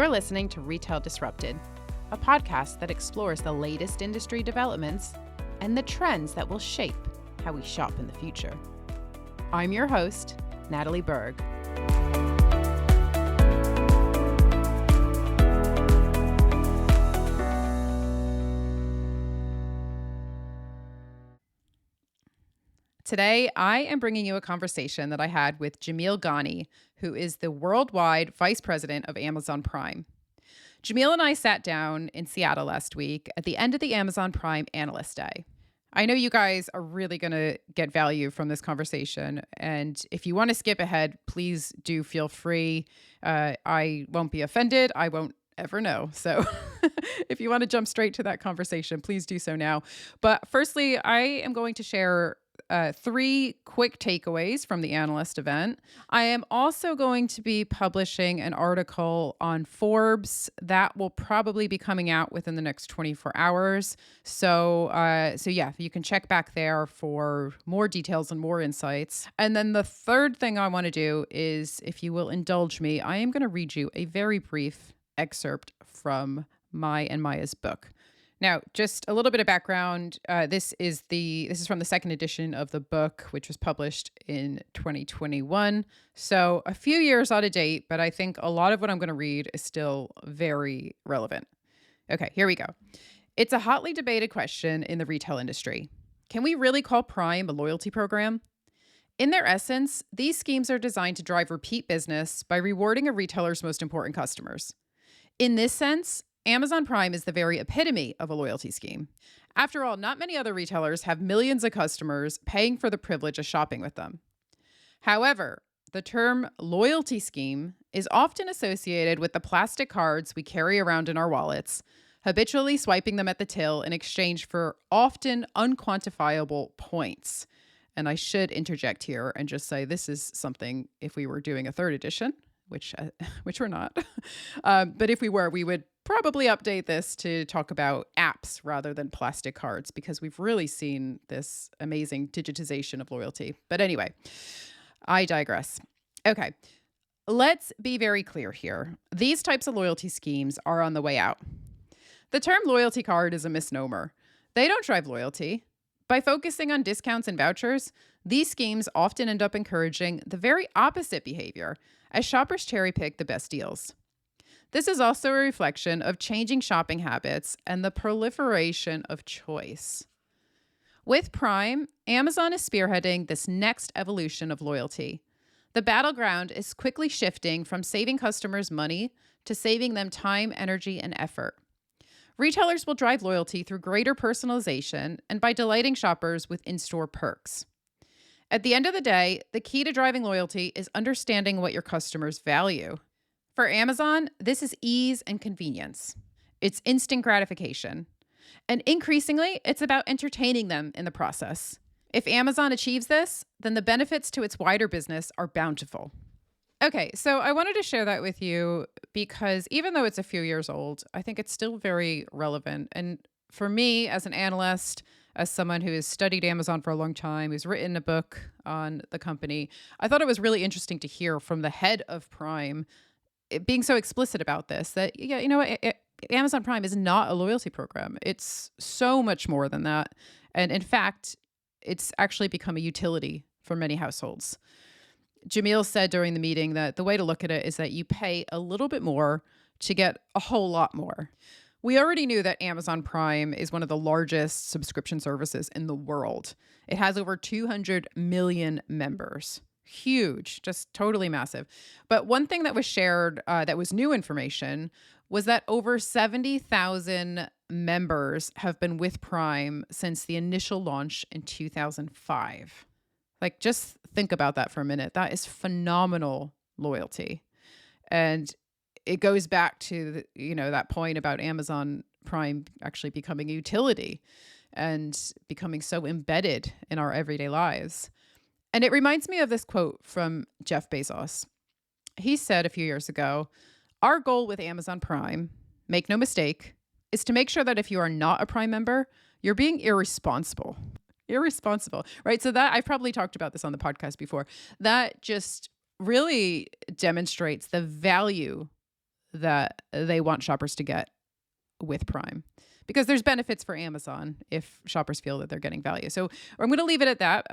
You're listening to Retail Disrupted, a podcast that explores the latest industry developments and the trends that will shape how we shop in the future. I'm your host, Natalie Berg. Today, I am bringing you a conversation that I had with Jamil Ghani, who is the worldwide vice president of Amazon Prime. Jamil and I sat down in Seattle last week at the end of the Amazon Prime Analyst Day. I know you guys are really going to get value from this conversation, and if you want to skip ahead, please do feel free. I won't be offended. I won't ever know. So if you want to jump straight to that conversation, please do so now. But firstly, I am going to share three quick takeaways from the analyst event. I am also going to be publishing an article on Forbes that will probably be coming out within the next 24 hours. So yeah, you can check back there for more details and more insights. And then the third thing I want to do is, if you will indulge me, I am going to read you a very brief excerpt from my and Maya's book. Now, just a little bit of background. This is from the second edition of the book, which was published in 2021. So a few years out of date, but I think a lot of what I'm going to read is still very relevant. Okay, here we go. It's a hotly debated question in the retail industry. Can we really call Prime a loyalty program? In their essence, these schemes are designed to drive repeat business by rewarding a retailer's most important customers. In this sense, Amazon Prime is the very epitome of a loyalty scheme. After all, not many other retailers have millions of customers paying for the privilege of shopping with them. However, the term loyalty scheme is often associated with the plastic cards we carry around in our wallets, habitually swiping them at the till in exchange for often unquantifiable points. And I should interject here and just say this is something, if we were doing a third edition, which we're not, but if we were, we would probably update this to talk about apps rather than plastic cards, because we've really seen this amazing digitization of loyalty. But anyway, I digress. Okay, let's be very clear here. These types of loyalty schemes are on the way out. The term loyalty card is a misnomer. They don't drive loyalty. By focusing on discounts and vouchers, these schemes often end up encouraging the very opposite behavior, as shoppers cherry pick the best deals. This is also a reflection of changing shopping habits and the proliferation of choice. With Prime, Amazon is spearheading this next evolution of loyalty. The battleground is quickly shifting from saving customers money to saving them time, energy, and effort. Retailers will drive loyalty through greater personalization and by delighting shoppers with in-store perks. At the end of the day, the key to driving loyalty is understanding what your customers value. For Amazon, this is ease and convenience. It's instant gratification. And increasingly, it's about entertaining them in the process. If Amazon achieves this, then the benefits to its wider business are bountiful. Okay, so I wanted to share that with you because even though it's a few years old, I think it's still very relevant. And for me, as an analyst, as someone who has studied Amazon for a long time, who's written a book on the company, I thought it was really interesting to hear from the head of Prime being so explicit about this, that, yeah, you know what, Amazon Prime is not a loyalty program. It's so much more than that. And in fact, it's actually become a utility for many households. Jamil said during the meeting that the way to look at it is that you pay a little bit more to get a whole lot more. We already knew that Amazon Prime is one of the largest subscription services in the world. It has over 200 million members. Huge, just totally massive. But one thing that was shared that was new information was that over 70,000 members have been with Prime since the initial launch in 2005. Like, just think about that for a minute. That is phenomenal loyalty. And it goes back to, that point about Amazon Prime actually becoming a utility and becoming so embedded in our everyday lives. And it reminds me of this quote from Jeff Bezos. He said a few years ago, "Our goal with Amazon Prime, make no mistake, is to make sure that if you are not a Prime member, you're being irresponsible." Irresponsible, right? So that, I've probably talked about this on the podcast before. That just really demonstrates the value that they want shoppers to get with Prime, because there's benefits for Amazon if shoppers feel that they're getting value. So I'm going to leave it at that.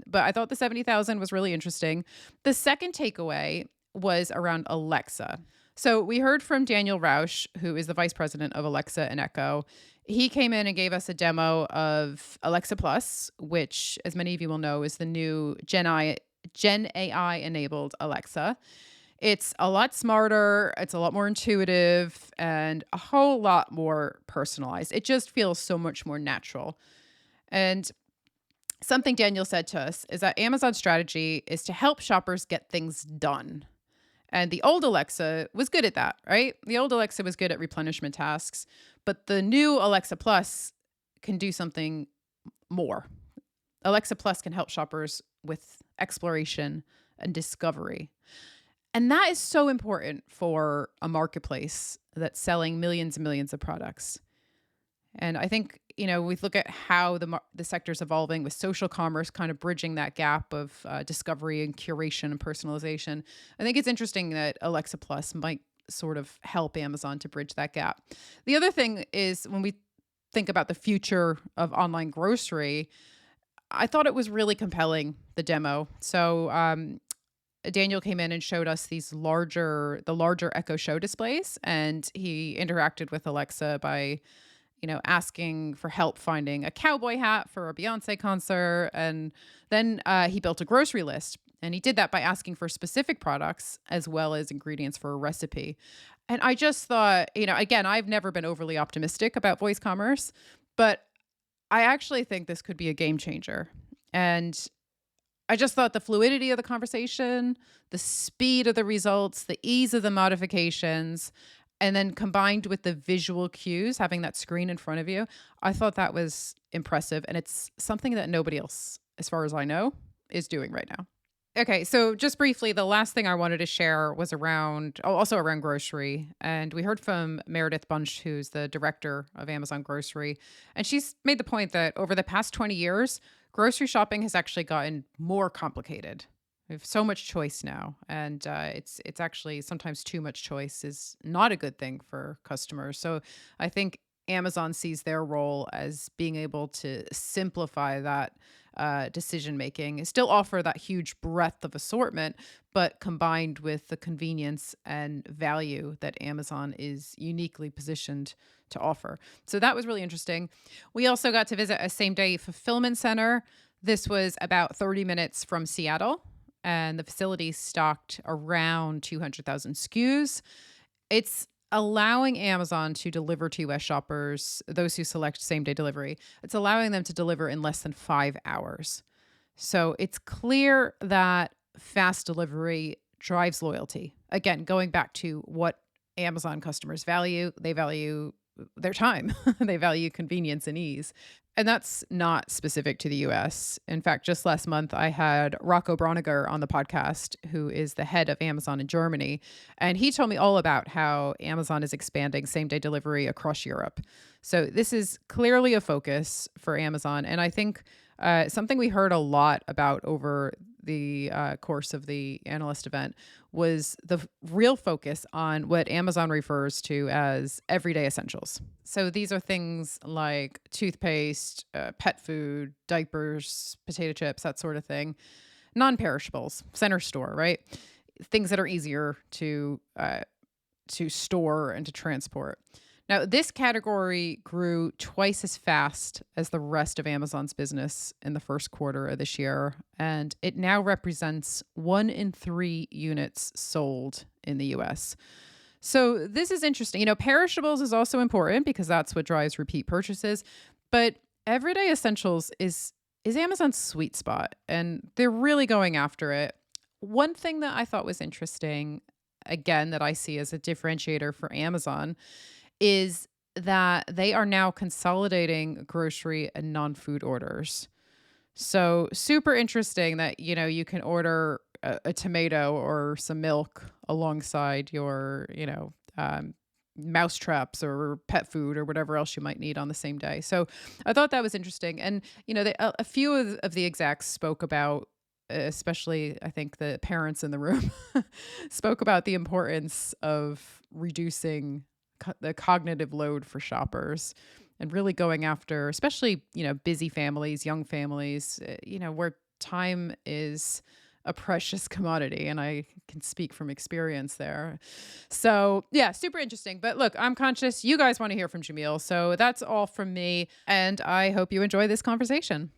But I thought the 70,000 was really interesting. The second takeaway was around Alexa. So we heard from Daniel Rausch, who is the vice president of Alexa and Echo. He came in and gave us a demo of Alexa Plus, which, as many of you will know, is the new Gen AI enabled Alexa. It's a lot smarter, it's a lot more intuitive, and a whole lot more personalized. It just feels so much more natural. And something Daniel said to us is that Amazon's strategy is to help shoppers get things done. And the old Alexa was good at that, right? The old Alexa was good at replenishment tasks, but the new Alexa Plus can do something more. Alexa Plus can help shoppers with exploration and discovery. And that is so important for a marketplace that's selling millions and millions of products. And I think, we look at how the sector is evolving with social commerce kind of bridging that gap of discovery and curation and personalization. I think it's interesting that Alexa Plus might sort of help Amazon to bridge that gap. The other thing is, when we think about the future of online grocery, I thought it was really compelling, the demo. So Daniel came in and showed us the larger Echo Show displays, and he interacted with Alexa by, asking for help finding a cowboy hat for a Beyonce concert. And then he built a grocery list, and he did that by asking for specific products as well as ingredients for a recipe. And I just thought, again, I've never been overly optimistic about voice commerce, but I actually think this could be a game changer. And I just thought the fluidity of the conversation, the speed of the results, the ease of the modifications, and then combined with the visual cues, having that screen in front of you, I thought that was impressive. And it's something that nobody else, as far as I know, is doing right now. Okay, so just briefly, the last thing I wanted to share was also around grocery. And we heard from Meredith Bunch, who's the director of Amazon Grocery. And she's made the point that over the past 20 years, grocery shopping has actually gotten more complicated. We have so much choice now, and it's actually sometimes too much choice is not a good thing for customers. So I think Amazon sees their role as being able to simplify that decision making, still offer that huge breadth of assortment, but combined with the convenience and value that Amazon is uniquely positioned to offer. So that was really interesting. We also got to visit a same-day fulfillment center. This was about 30 minutes from Seattle, and the facility stocked around 200,000 SKUs. It's allowing Amazon to deliver to US shoppers, those who select same-day delivery. It's allowing them to deliver in less than 5 hours. So it's clear that fast delivery drives loyalty. Again, going back to what Amazon customers value, they value their time. They value convenience and ease. And that's not specific to the US. In fact, just last month, I had Rocco Broniger on the podcast, who is the head of Amazon in Germany. And he told me all about how Amazon is expanding same-day delivery across Europe. So this is clearly a focus for Amazon. And I think something we heard a lot about over the course of the analyst event was the real focus on what Amazon refers to as everyday essentials. So these are things like toothpaste, pet food, diapers, potato chips, that sort of thing. Non-perishables, center store, right? Things that are easier to store and to transport. Now, this category grew twice as fast as the rest of Amazon's business in the first quarter of this year, and it now represents 1 in 3 units sold in the US. So this is interesting. Perishables is also important because that's what drives repeat purchases, but everyday essentials is Amazon's sweet spot, and they're really going after it. One thing that I thought was interesting, again, that I see as a differentiator for Amazon, is that they are now consolidating grocery and non-food orders. So super interesting that, you can order a tomato or some milk alongside your, mouse traps or pet food or whatever else you might need on the same day. So I thought that was interesting. And, a few of the execs spoke about especially I think the parents in the room, spoke about the importance of reducing the cognitive load for shoppers and really going after, especially, busy families, young families, where time is a precious commodity. And I can speak from experience there. So, yeah, super interesting. But look, I'm conscious you guys want to hear from Jamil. So that's all from me. And I hope you enjoy this conversation.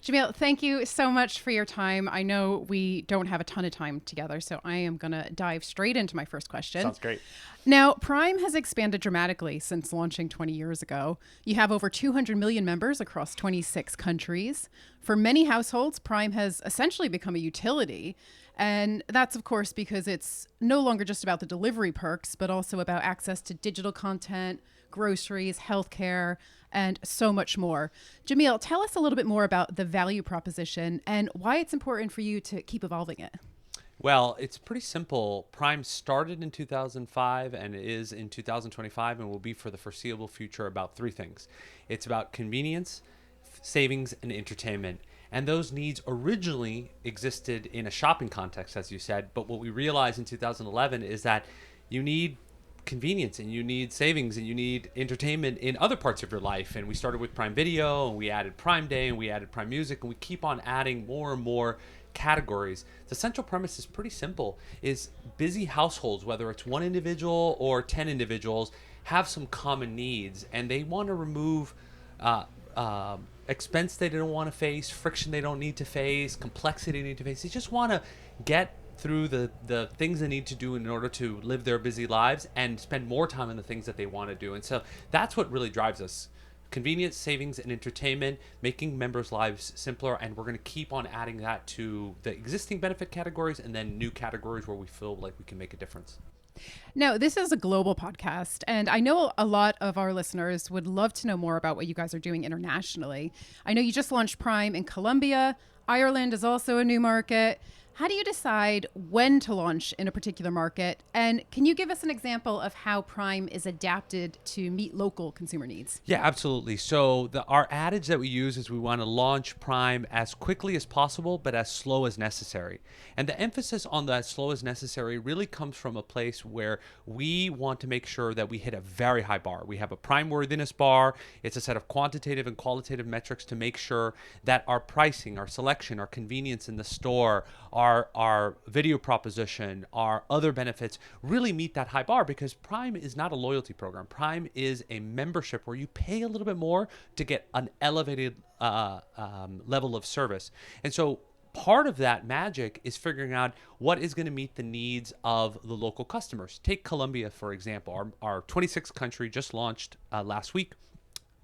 Jamil, thank you so much for your time. I know we don't have a ton of time together, so I am going to dive straight into my first question. Sounds great. Now, Prime has expanded dramatically since launching 20 years ago. You have over 200 million members across 26 countries. For many households, Prime has essentially become a utility. And that's, of course, because it's no longer just about the delivery perks, but also about access to digital content, groceries, healthcare, and so much more. Jamil, tell us a little bit more about the value proposition and why it's important for you to keep evolving it. Well, it's pretty simple. Prime started in 2005 and is in 2025 and will be for the foreseeable future about three things. It's about convenience, savings, and entertainment. And those needs originally existed in a shopping context, as you said. But what we realized in 2011 is that you need convenience and you need savings and you need entertainment in other parts of your life. And we started with Prime Video and we added Prime Day and we added Prime Music, and we keep on adding more and more categories. The central premise is pretty simple, is busy households, whether it's one individual or 10 individuals, have some common needs and they want to remove expense they don't want to face, friction they don't need to face, complexity they need to face. They just want to get through the things they need to do in order to live their busy lives and spend more time on the things that they want to do. And so that's what really drives us. Convenience, savings, and entertainment, making members' lives simpler. And we're going to keep on adding that to the existing benefit categories and then new categories where we feel like we can make a difference. Now, this is a global podcast, and I know a lot of our listeners would love to know more about what you guys are doing internationally. I know you just launched Prime in Colombia. Ireland is also a new market. How do you decide when to launch in a particular market? And can you give us an example of how Prime is adapted to meet local consumer needs? Yeah, absolutely. So our adage that we use is we want to launch Prime as quickly as possible, but as slow as necessary. And the emphasis on that slow as necessary really comes from a place where we want to make sure that we hit a very high bar. We have a Prime worthiness bar. It's a set of quantitative and qualitative metrics to make sure that our pricing, our selection, our convenience in the store, our video proposition, our other benefits really meet that high bar, because Prime is not a loyalty program. Prime is a membership where you pay a little bit more to get an elevated level of service. And so part of that magic is figuring out what is going to meet the needs of the local customers. Take Colombia, for example. Our 26th country just launched last week.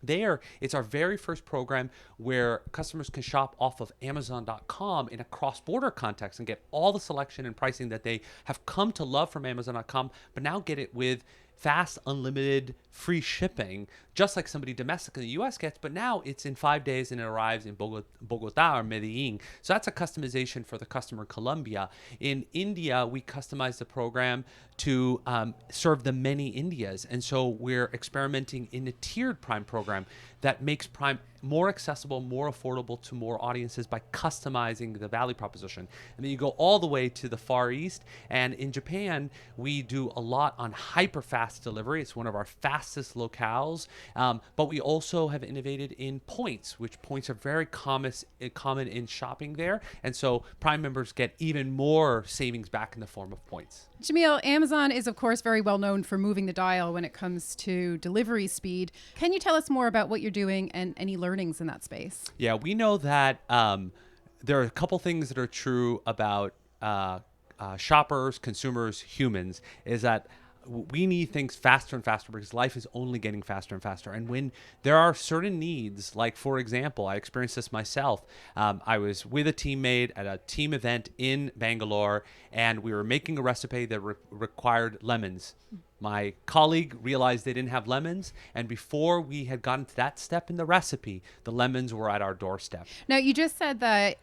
There, it's our very first program where customers can shop off of Amazon.com in a cross-border context and get all the selection and pricing that they have come to love from Amazon.com, but now get it with fast, unlimited, free shipping, just like somebody domestic in the US gets, but now it's in 5 days and it arrives in Bogota or Medellin. So that's a customization for the customer in Colombia. In India, we customized the program to serve the many Indias. And so we're experimenting in a tiered Prime program that makes Prime more accessible, more affordable to more audiences by customizing the value proposition. And then you go all the way to the Far East. And in Japan, we do a lot on hyper fast delivery. It's one of our fastest locales. But we also have innovated in points, which points are very common in shopping there. And so Prime members get even more savings back in the form of points. Jamil, Amazon is, of course, very well known for moving the dial when it comes to delivery speed. Can you tell us more about what you're doing and any learnings in that space? Yeah, we know that there are a couple things that are true about shoppers, consumers, humans, is that we need things faster and faster because life is only getting faster and faster. And when there are certain needs, like, for example, I experienced this myself. I was with a teammate at a team event in Bangalore, and we were making a recipe that required lemons. My colleague realized they didn't have lemons, and before we had gotten to that step in the recipe, the lemons were at our doorstep. Now, you just said that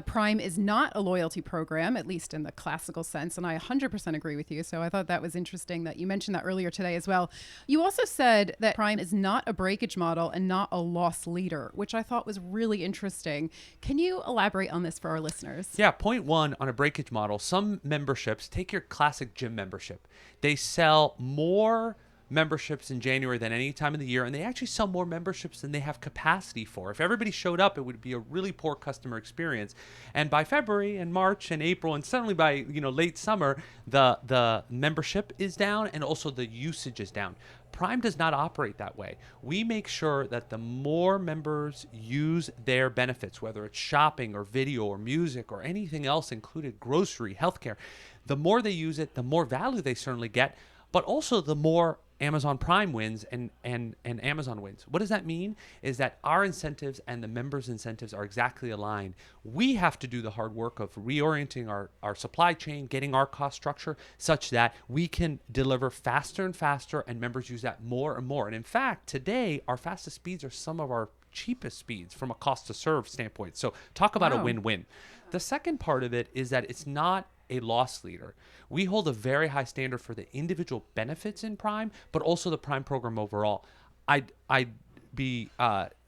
Prime is not a loyalty program, at least in the classical sense. And I 100% agree with you. So I thought that was interesting that you mentioned that earlier today as well. You also said that Prime is not a breakage model and not a loss leader, which I thought was really interesting. Can you elaborate on this for our listeners? Yeah, point one on a breakage model, some memberships, take your classic gym membership. They sell more memberships in January than any time of the year, and they actually sell more memberships than they have capacity for. If everybody showed up, it would be a really poor customer experience. And by February and March and April, and suddenly by late summer, the membership is down and also the usage is down. Prime does not operate that way. We make sure that the more members use their benefits, whether it's shopping or video or music or anything else included, grocery, healthcare, the more they use it, the more value they certainly get, but also the more Amazon Prime wins and Amazon wins. What does that mean? Is that our incentives and the members' incentives are exactly aligned. We have to do the hard work of reorienting our supply chain, getting our cost structure such that we can deliver faster and faster, and members use that more and more. And in fact, today, our fastest speeds are some of our cheapest speeds from a cost to serve standpoint. So talk about a win-win. The second part of it is that it's not a loss leader. We hold a very high standard for the individual benefits in Prime, but also the Prime program overall. I'd be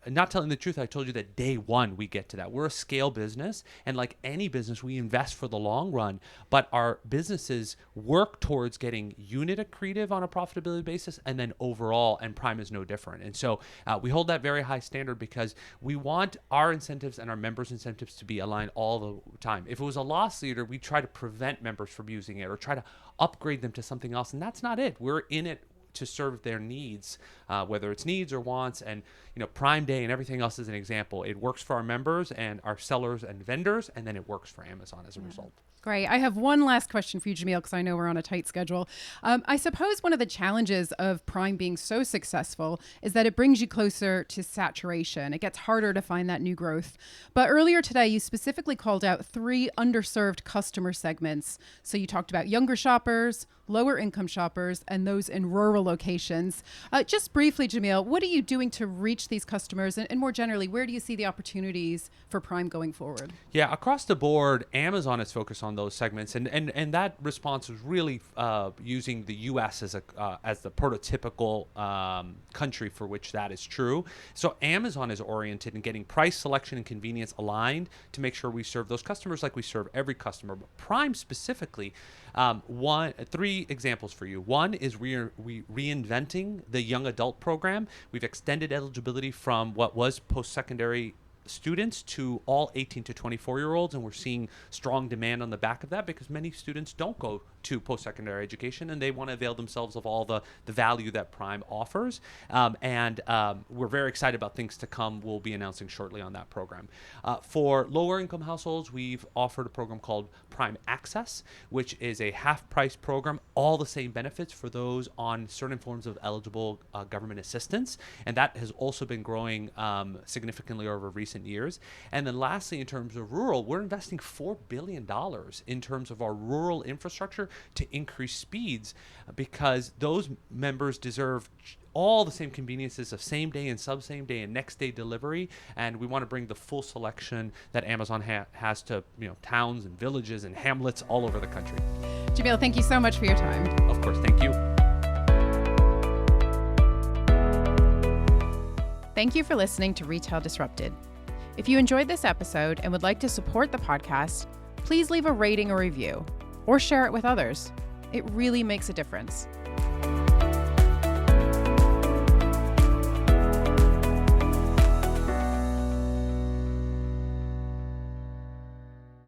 not telling the truth. I told you that day one we get to that. We're a scale business, and like any business, we invest for the long run, but our businesses work towards getting unit accretive on a profitability basis, and then overall, and Prime is no different. And so we hold that very high standard because we want our incentives and our members' incentives to be aligned all the time. If it was a loss leader, we try to prevent members from using it or try to upgrade them to something else, and that's not it. We're in it to serve their needs, whether it's needs or wants. And Prime Day and everything else is an example. It works for our members and our sellers and vendors, and then it works for Amazon as a result. Great. I have one last question for you, Jamil, because I know we're on a tight schedule. I suppose one of the challenges of Prime being so successful is that it brings you closer to saturation. It gets harder to find that new growth. But earlier today, you specifically called out 3 underserved customer segments. So you talked about younger shoppers, lower income shoppers, and those in rural locations. Just briefly, Jamil, what are you doing to reach these customers? And more generally, where do you see the opportunities for Prime going forward? Yeah, across the board, Amazon is focused on those segments, and that response was really using the U.S. as the prototypical country for which that is true. So Amazon is oriented in getting price, selection, and convenience aligned to make sure we serve those customers like we serve every customer. But Prime specifically, 3 examples for you. One is reinventing the young adult program. We've extended eligibility from what was post-secondary students to all 18 to 24-year-olds, and we're seeing strong demand on the back of that because many students don't go to post-secondary education and they want to avail themselves of all the value that Prime offers. And we're very excited about things to come. We'll be announcing shortly on that program. For lower income households, we've offered a program called Prime Access, which is a half-price program, all the same benefits for those on certain forms of eligible government assistance. And that has also been growing significantly over recent years. And then lastly, in terms of rural, we're investing $4 billion in terms of our rural infrastructure to increase speeds because those members deserve all the same conveniences of same day and sub same day and next day delivery, and we want to bring the full selection that Amazon has to towns and villages and hamlets all over the country. Jamil, thank you so much for your time. Of course, thank you. Thank you for listening to Retail Disrupted. If you enjoyed this episode and would like to support the podcast, please leave a rating or review or share it with others. It really makes a difference.